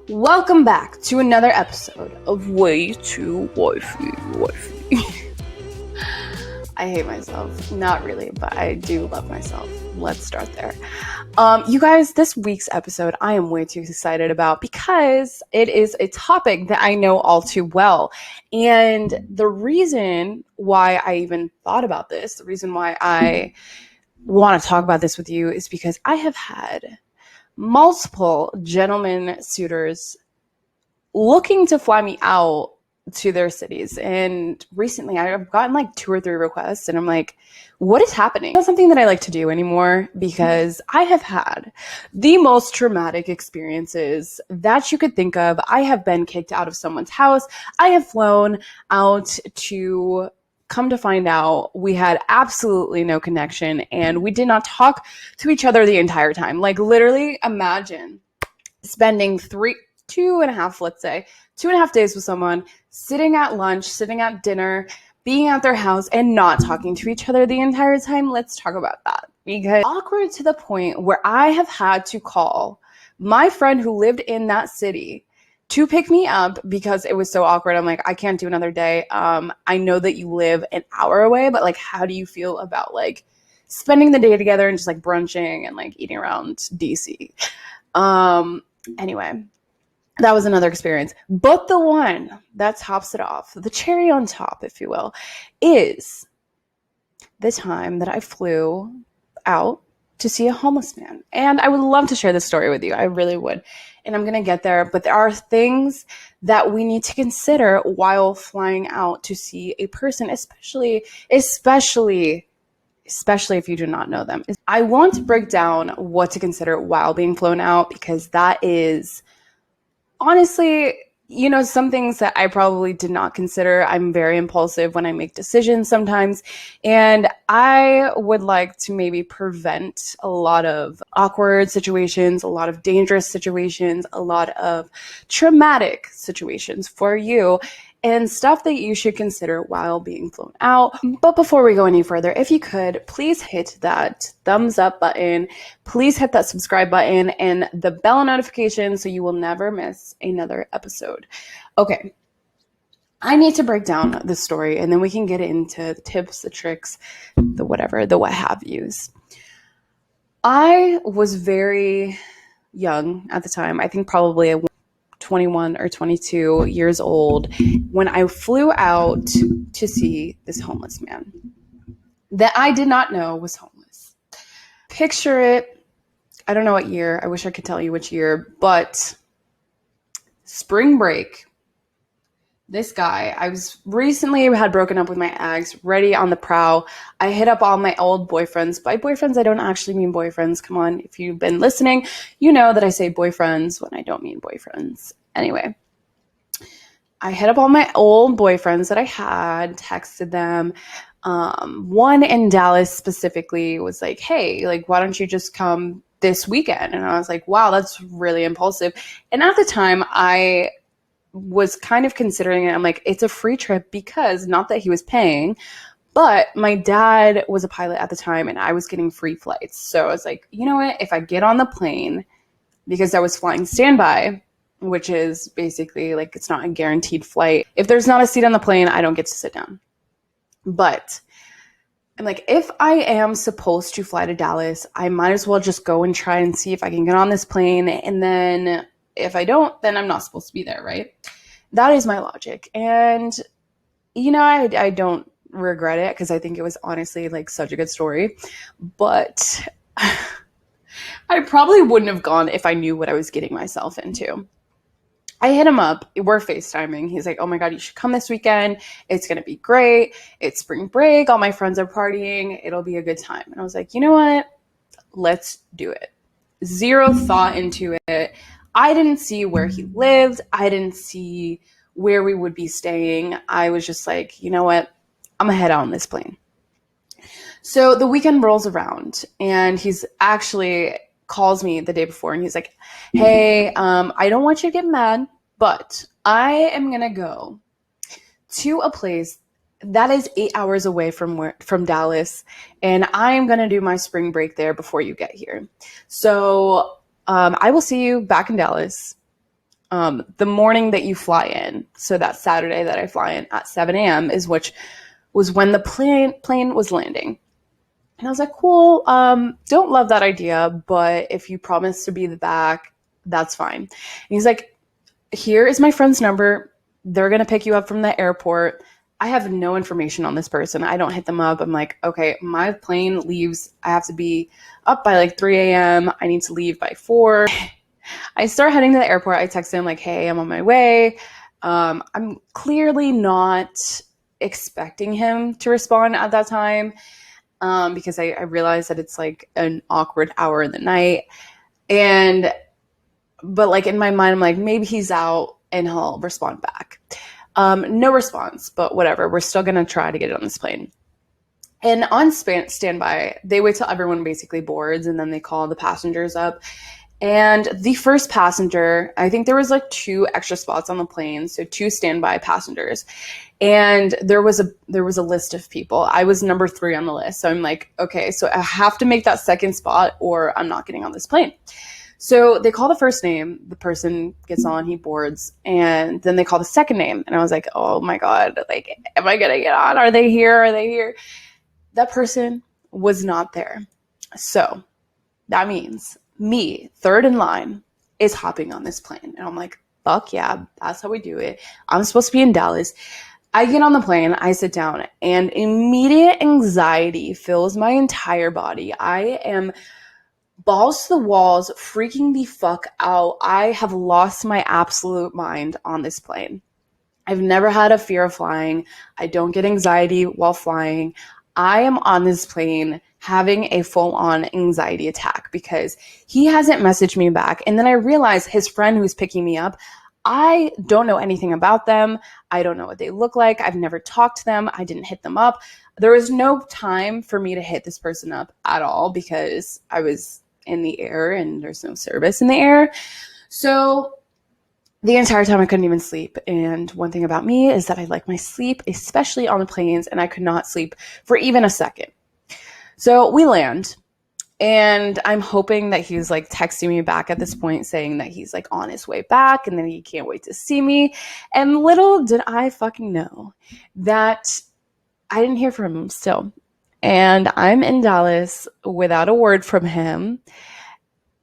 Welcome back to another episode of Way Too Wifey. I hate myself. Not really, but I do love myself. Let's start there. You guys, this week's episode I am way too excited about because it is a topic that I know all too well. And the reason why I even thought about this, the reason why I want to talk about this with you is because I have had multiple gentlemen suitors looking to fly me out to their cities. And recently I've gotten like 2 or 3 requests and I'm like, what is happening? It's not something that I like to do anymore because I have had the most traumatic experiences that you could think of. I have been kicked out of someone's house. I have flown out to come to find out we had absolutely no connection and we did not talk to each other the entire time. Like literally imagine spending 2.5 days with someone, sitting at lunch, sitting at dinner, being at their house and not talking to each other the entire time. Let's talk about that because awkward to the point where I have had to call my friend who lived in that city to pick me up because it was so awkward. I'm like, I can't do another day. I know that you live an hour away, but like, how do you feel about like spending the day together and just like brunching and like eating around DC? Anyway, that was another experience. But the one that tops it off, the cherry on top, if you will, is the time that I flew out to see a homeless man. And I would love to share this story with you. I really would. And I'm going to get there. But there are things that we need to consider while flying out to see a person, especially if you do not know them. I want to break down what to consider while being flown out because that is honestly, some things that I probably did not consider. I'm very impulsive when I make decisions sometimes, and I would like to maybe prevent a lot of awkward situations, a lot of dangerous situations, a lot of traumatic situations for you and stuff that you should consider while being flown out. But before we go any further, if you could, please hit that thumbs up button. Please hit that subscribe button and the bell notification so you will never miss another episode. Okay. I need to break down the story and then we can get into the tips, the tricks, the whatever, the what have yous. I was very young at the time. I think probably 21 or 22 years old when I flew out to see this homeless man that I did not know was homeless. Picture it. I don't know what year. I wish I could tell you which year, but spring break. This guy, I was recently had broken up with my ex, ready on the prowl. I hit up all my old boyfriends. By boyfriends, I don't actually mean boyfriends. Come on, if you've been listening, you know that I say boyfriends when I don't mean boyfriends. Anyway, I hit up all my old boyfriends that I had, texted them. One in Dallas specifically was like, hey, like, why don't you just come this weekend? And I was like, wow, that's really impulsive. And at the time, I was kind of considering it. I'm like, it's a free trip because not that he was paying, but my dad was a pilot at the time and I was getting free flights. So I was like, you know what? If I get on the plane, because I was flying standby, which is basically like, it's not a guaranteed flight. If there's not a seat on the plane, I don't get to sit down. But I'm like, if I am supposed to fly to Dallas, I might as well just go and try and see if I can get on this plane. And then if I don't, then I'm not supposed to be there, right? That is my logic. And, I don't regret it because I think it was honestly like such a good story. But I probably wouldn't have gone if I knew what I was getting myself into. I hit him up. We're FaceTiming. He's like, oh my God, you should come this weekend. It's going to be great. It's spring break. All my friends are partying. It'll be a good time. And I was like, you know what? Let's do it. Zero thought into it. I didn't see where he lived. I didn't see where we would be staying. I was just like, you know what? I'm going to head out on this plane. So the weekend rolls around and he's actually calls me the day before and he's like, hey, I don't want you to get mad, but I am going to go to a place that is 8 hours away from Dallas, and I'm going to do my spring break there before you get here. So I will see you back in Dallas. the morning that you fly in. So that Saturday that I fly in at 7 a.m. is which was when the plane was landing. And I was like, cool, don't love that idea, but if you promise to be the back, that's fine. And he's like, here is my friend's number. They're going to pick you up from the airport. I have no information on this person. I don't hit them up. I'm like, okay, my plane leaves. I have to be up by like 3 a.m. I need to leave by 4. I start heading to the airport. I text him like, hey, I'm on my way. I'm clearly not expecting him to respond at that time because I realized that it's like an awkward hour in the night. But like in my mind, I'm like, maybe he's out and he'll respond back. No response, but whatever. We're still going to try to get it on this plane. And on standby, they wait till everyone basically boards and then they call the passengers up. And the first passenger, I think there was like 2 extra spots on the plane, so 2 standby passengers. And there was a list of people. I was number 3 on the list. So I'm like, okay, so I have to make that second spot or I'm not getting on this plane. So they call the first name, the person gets on, he boards, and then they call the second name. And I was like, oh my God, like, am I going to get on? Are they here? Are they here? That person was not there. So that means me, third in line, is hopping on this plane. And I'm like, fuck yeah, that's how we do it. I'm supposed to be in Dallas. I get on the plane, I sit down, and immediate anxiety fills my entire body. I am balls to the walls, freaking the fuck out. I have lost my absolute mind on this plane. I've never had a fear of flying. I don't get anxiety while flying. I am on this plane having a full-on anxiety attack because he hasn't messaged me back. And then I realize his friend who's picking me up, I don't know anything about them. I don't know what they look like. I've never talked to them. I didn't hit them up. There was no time for me to hit this person up at all because I was in the air and there's no service in the air. So the entire time I couldn't even sleep. And one thing about me is that I like my sleep, especially on the planes, and I could not sleep for even a second. So we land, and I'm hoping that he's like texting me back at this point saying that he's like on his way back and then he can't wait to see me. And little did I fucking know that I didn't hear from him still. And I'm in Dallas without a word from him,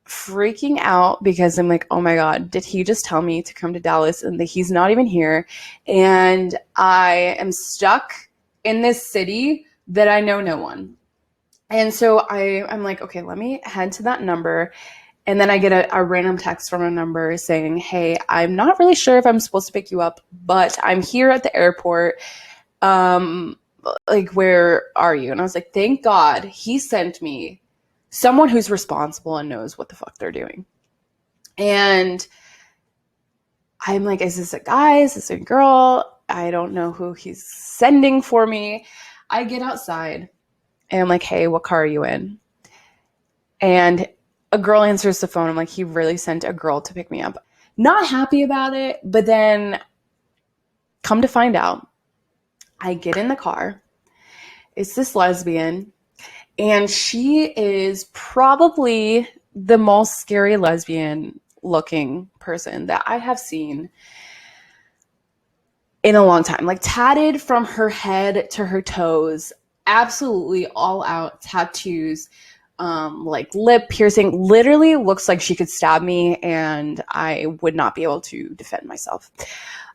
freaking out because I'm like, oh my God, did he just tell me to come to Dallas and that he's not even here? And I am stuck in this city that I know no one. And so I'm like, okay, let me head to that number. And then I get a random text from a number saying, hey, I'm not really sure if I'm supposed to pick you up, but I'm here at the airport. Like, where are you? And I was like, thank God he sent me someone who's responsible and knows what the fuck they're doing. And I'm like, is this a guy? Is this a girl? I don't know who he's sending for me. I get outside and I'm like, hey, what car are you in? And a girl answers the phone. I'm like, he really sent a girl to pick me up. Not happy about it, but then come to find out, I get in the car. It's this lesbian, and she is probably the most scary lesbian looking person that I have seen in a long time. Like, tatted from her head to her toes, absolutely all out tattoos, like lip piercing. Literally looks like she could stab me and I would not be able to defend myself.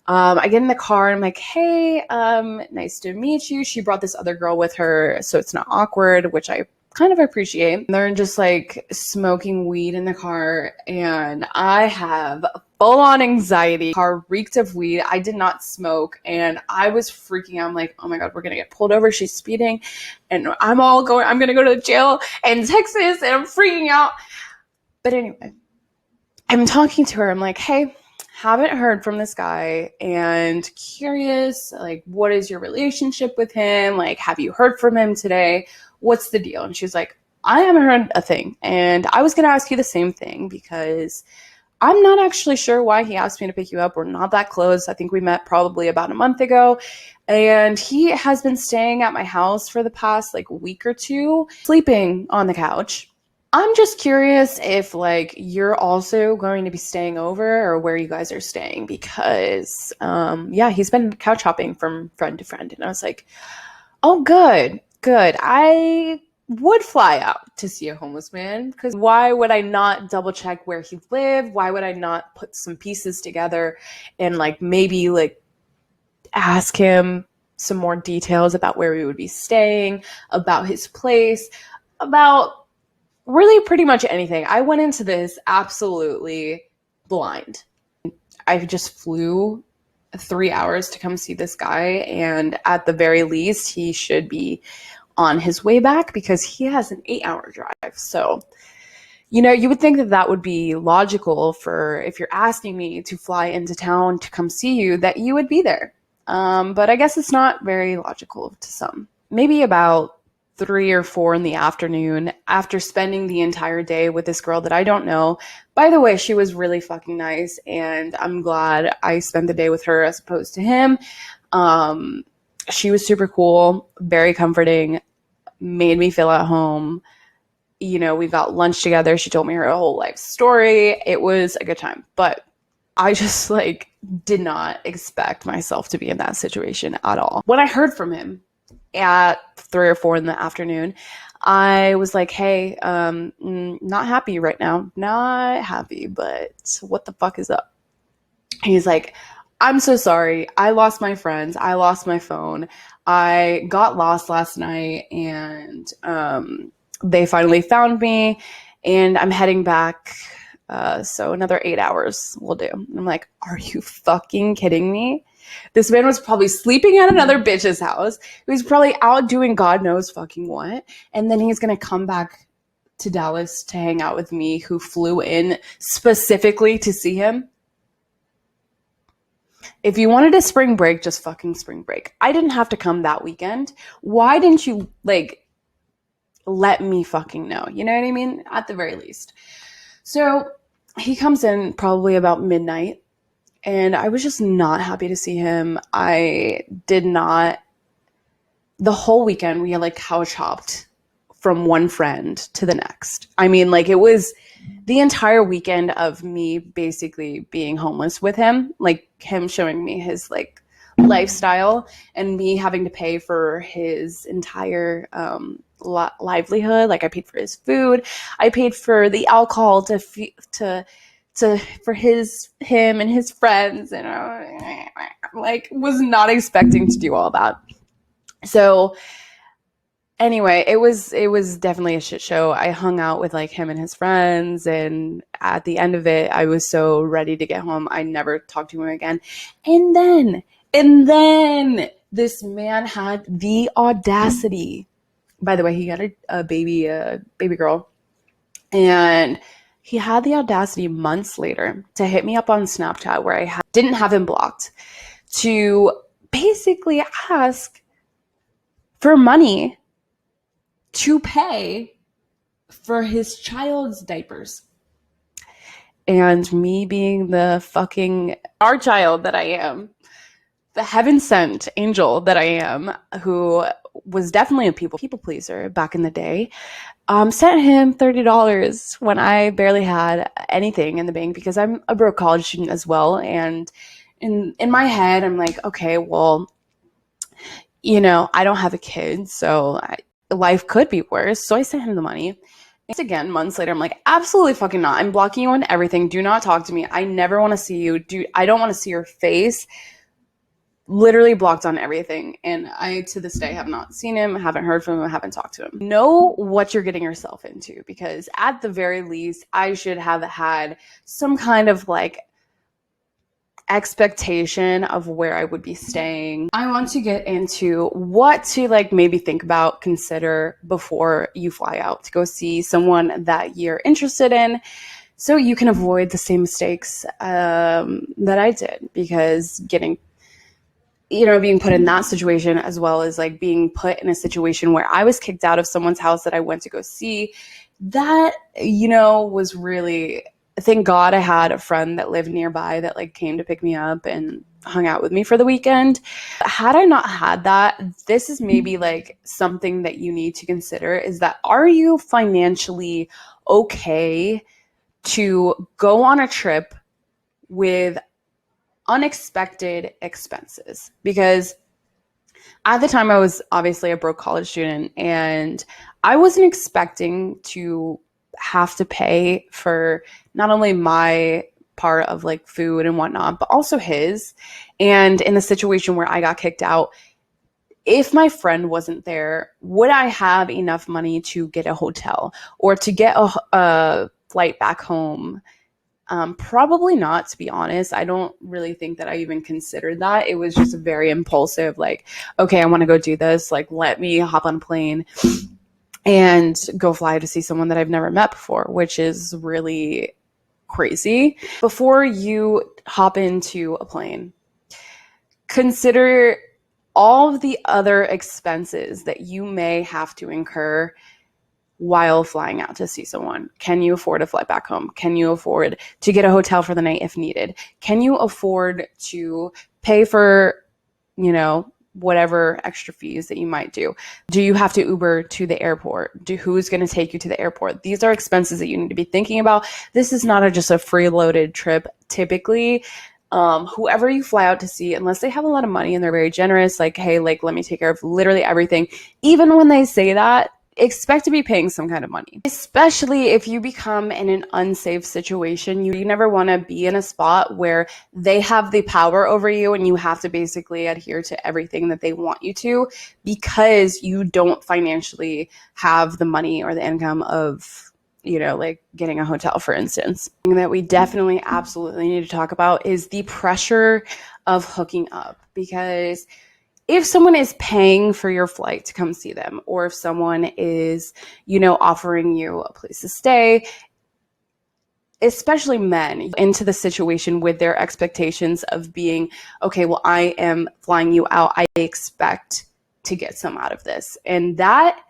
I get in the car and I'm like, hey, nice to meet you. She brought this other girl with her, so it's not awkward, which I kind of appreciate. They're just like smoking weed in the car, and I have full-on anxiety. The car reeked of weed. I did not smoke, and I was freaking out. I'm like, oh my God, we're gonna get pulled over. She's speeding, and I'm gonna go to jail in Texas, and I'm freaking out. But anyway, I'm talking to her. I'm like, hey, haven't heard from this guy and curious, like, what is your relationship with him? Like, have you heard from him today? What's the deal? And she's like, I haven't heard a thing. And I was going to ask you the same thing because I'm not actually sure why he asked me to pick you up. We're not that close. I think we met probably about a month ago. And he has been staying at my house for the past like week or two, sleeping on the couch. I'm just curious if like you're also going to be staying over or where you guys are staying because yeah, he's been couch hopping from friend to friend and I was like, "Oh, good. Good. I would fly out to see a homeless man because why would I not double check where he lived? Why would I not put some pieces together and like maybe like ask him some more details about where we would be staying, about his place, about really pretty much anything. I went into this absolutely blind. I just flew 3 hours to come see this guy, and at the very least, he should be on his way back because he has an 8 hour drive. So, you know, you would think that that would be logical for if you're asking me to fly into town to come see you, that you would be there. But I guess it's not very logical to some. Maybe about 3 or 4 in the afternoon after spending the entire day with this girl that I don't know. By the way, she was really fucking nice, and I'm glad I spent the day with her as opposed to him. She was super cool, very comforting, made me feel at home. You know, we got lunch together. She told me her whole life story. It was a good time. But I just like did not expect myself to be in that situation at all. When I heard from him at 3 or 4 in the afternoon, I was like, hey, not happy right now. Not happy, but what the fuck is up? He's like, I'm so sorry. I lost my friends. I lost my phone. I got lost last night and they finally found me and I'm heading back. So another 8 hours will do. And I'm like, are you fucking kidding me? This man was probably sleeping at another bitch's house. He was probably out doing God knows fucking what. And then he's going to come back to Dallas to hang out with me, who flew in specifically to see him. If you wanted a spring break, just fucking spring break. I didn't have to come that weekend. Why didn't you, like, let me fucking know? You know what I mean? At the very least. So he comes in probably about midnight, and I was just not happy to see him. I did not. The whole weekend, we had, like, couch hopped from one friend to the next. I mean, like, it was the entire weekend of me basically being homeless with him, like him showing me his like lifestyle and me having to pay for his entire livelihood. Like I paid for his food, I paid for the alcohol to for him and his friends, and I like was not expecting to do all that. So anyway, it was definitely a shit show. I hung out with like him and his friends, and at the end of it, I was so ready to get home. I never talked to him again. And then this man had the audacity. By the way, he got a baby girl, and he had the audacity months later to hit me up on Snapchat where I didn't have him blocked, to basically ask for money to pay for his child's diapers. And me being the fucking our child that I am, the heaven sent angel that I am, who was definitely a people pleaser back in the day, sent him $30 when I barely had anything in the bank because I'm a broke college student as well. And in my head, I'm like, okay, well, you know, I don't have a kid, so life could be worse. So I sent him the money. And again, months later, I'm like, absolutely fucking not. I'm blocking you on everything. Do not talk to me. I never want to see you. I don't want to see your face. Literally blocked on everything. And I, to this day, have not seen him, haven't heard from him, haven't talked to him. Know what you're getting yourself into, because at the very least, I should have had some kind of like expectation of where I would be staying. I want to get into what to like maybe think about, consider before you fly out to go see someone that you're interested in, so you can avoid the same mistakes that I did, because getting, you know, being put in that situation, as well as like being put in a situation where I was kicked out of someone's house that I went to go see, that, you know, was really, thank God I had a friend that lived nearby that like came to pick me up and hung out with me for the weekend. Had I not had that, this is maybe like something that you need to consider, is that, are you financially okay to go on a trip with unexpected expenses. Because at the time I was obviously a broke college student, and I wasn't expecting to have to pay for not only my part of like food and whatnot, but also his. And in the situation where I got kicked out, if my friend wasn't there, would I have enough money to get a hotel or to get a flight back home? Probably not, to be honest. I don't really think that I even considered that. It was just very impulsive, like, okay, I want to go do this. Like, let me hop on a plane and go fly to see someone that I've never met before, which is really crazy. Before you hop into a plane, consider all of the other expenses that you may have to incur while flying out to see someone. Can you afford a flight back home? Can you afford to get a hotel for the night if needed? Can you afford to pay for, whatever extra fees that you might do? Do you have to Uber to the airport? Who's going to take you to the airport? These are expenses that you need to be thinking about. This is not just a freeloaded trip. Typically, whoever you fly out to see, unless they have a lot of money and they're very generous, like, hey, like, let me take care of literally everything. Even when they say that, expect to be paying some kind of money, especially if you become in an unsafe situation. You never want to be in a spot where they have the power over you and you have to basically adhere to everything that they want you to because you don't financially have the money or the income of, like getting a hotel, for instance. Something that we definitely absolutely need to talk about is the pressure of hooking up. Because if someone is paying for your flight to come see them, or if someone is, offering you a place to stay, especially men, into the situation with their expectations of being, okay, well, I am flying you out, I expect to get some out of this. And that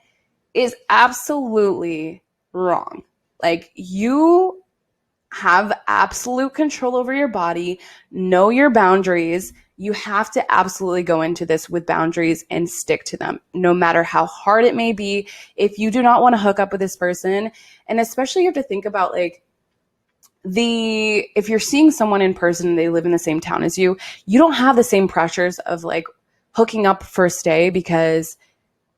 is absolutely wrong. Like, you have absolute control over your body, know your boundaries. You have to absolutely go into this with boundaries and stick to them, no matter how hard it may be. If you do not want to hook up with this person, and especially you have to think about like if you're seeing someone in person and they live in the same town as you don't have the same pressures of like hooking up first day because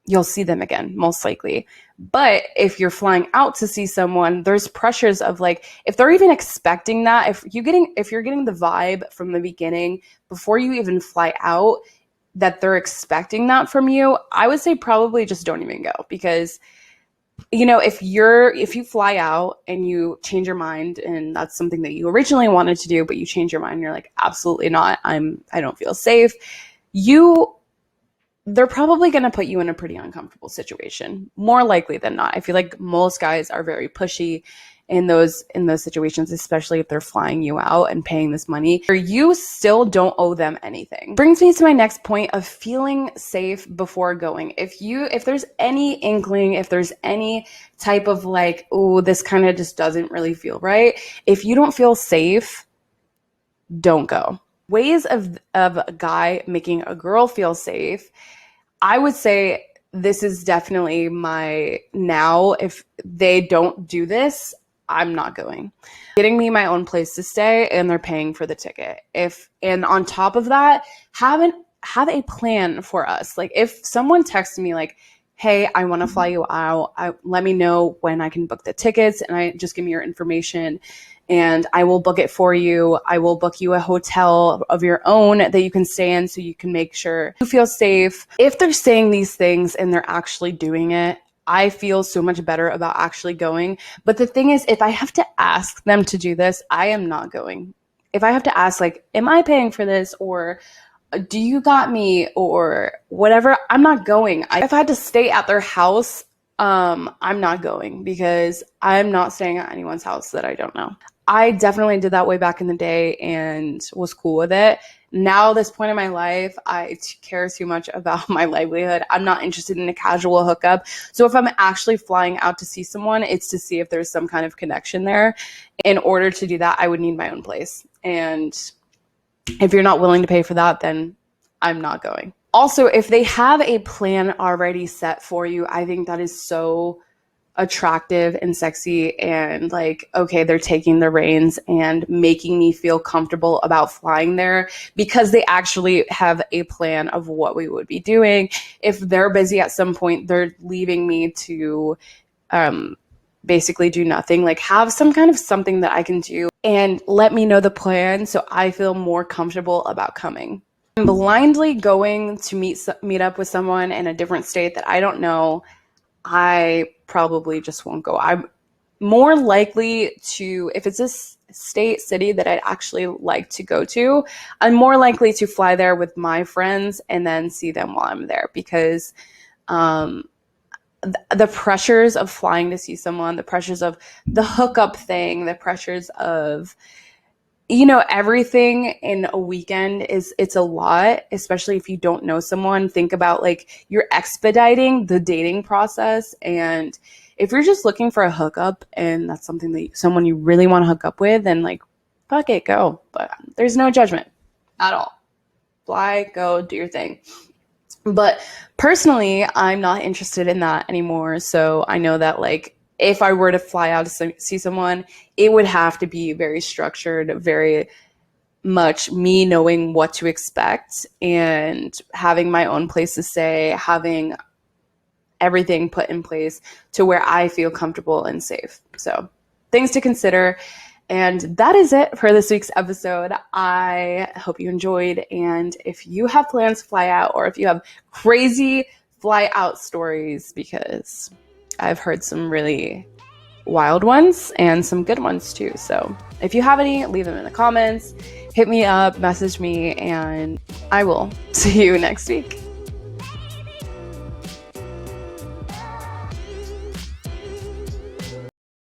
you'll see them again, most likely. But if you're flying out to see someone, there's pressures of like, if they're even expecting that, if you're getting the vibe from the beginning before you even fly out that they're expecting that from you, I would say probably just don't even go. Because if you fly out and you change your mind and that's something that you originally wanted to do, but you change your mind and you're like, absolutely not, I don't feel safe, they're probably going to put you in a pretty uncomfortable situation, more likely than not. I feel like most guys are very pushy in those situations, especially if they're flying you out and paying this money. You still don't owe them anything. Brings me to my next point of feeling safe before going. If there's any inkling, if there's any type of like, oh, this kind of just doesn't really feel right, if you don't feel safe, don't go. Ways of a guy making a girl feel safe, I would say this is definitely my now. If they don't do this, I'm not going. Getting me my own place to stay and they're paying for the ticket. And on top of that, have a plan for us. Like if someone texts me like, hey, I want to fly you out, let me know when I can book the tickets, and just give me your information and I will book it for you. I will book you a hotel of your own that you can stay in so you can make sure you feel safe. If they're saying these things and they're actually doing it, I feel so much better about actually going. But the thing is, if I have to ask them to do this, I am not going. If I have to ask, like, am I paying for this, or do you got me, or whatever, I'm not going. If I had to stay at their house, I'm not going, because I'm not staying at anyone's house that I don't know. I definitely did that way back in the day and was cool with it. Now, this point in my life, I care too much about my livelihood. I'm not interested in a casual hookup. So if I'm actually flying out to see someone, it's to see if there's some kind of connection there. In order to do that, I would need my own place. And if you're not willing to pay for that, then I'm not going. Also, if they have a plan already set for you, I think that is so attractive and sexy, and like, okay, they're taking the reins and making me feel comfortable about flying there because they actually have a plan of what we would be doing. If they're busy at some point, they're leaving me to basically do nothing. Like, have some kind of something that I can do and let me know the plan so I feel more comfortable about coming. I'm blindly going to meet up with someone in a different state that I don't know, I probably just won't go. I'm more likely to, if it's a state, city that I'd actually like to go to, I'm more likely to fly there with my friends and then see them while I'm there, because the pressures of flying to see someone, the pressures of the hookup thing, the pressures of, you know, everything in a weekend it's a lot, especially if you don't know someone. Think about, like, you're expediting the dating process, and if you're just looking for a hookup and that's something that someone you really want to hook up with, then like, fuck it, go. But there's no judgment at all. Fly, go, do your thing. But personally, I'm not interested in that anymore. So I know that, like, if I were to fly out to see someone, it would have to be very structured, very much me knowing what to expect and having my own place to stay, having everything put in place to where I feel comfortable and safe. So, things to consider. And that is it for this week's episode. I hope you enjoyed. And if you have plans to fly out, or if you have crazy fly out stories, because I've heard some really wild ones and some good ones too. So if you have any, leave them in the comments, hit me up, message me, and I will see you next week.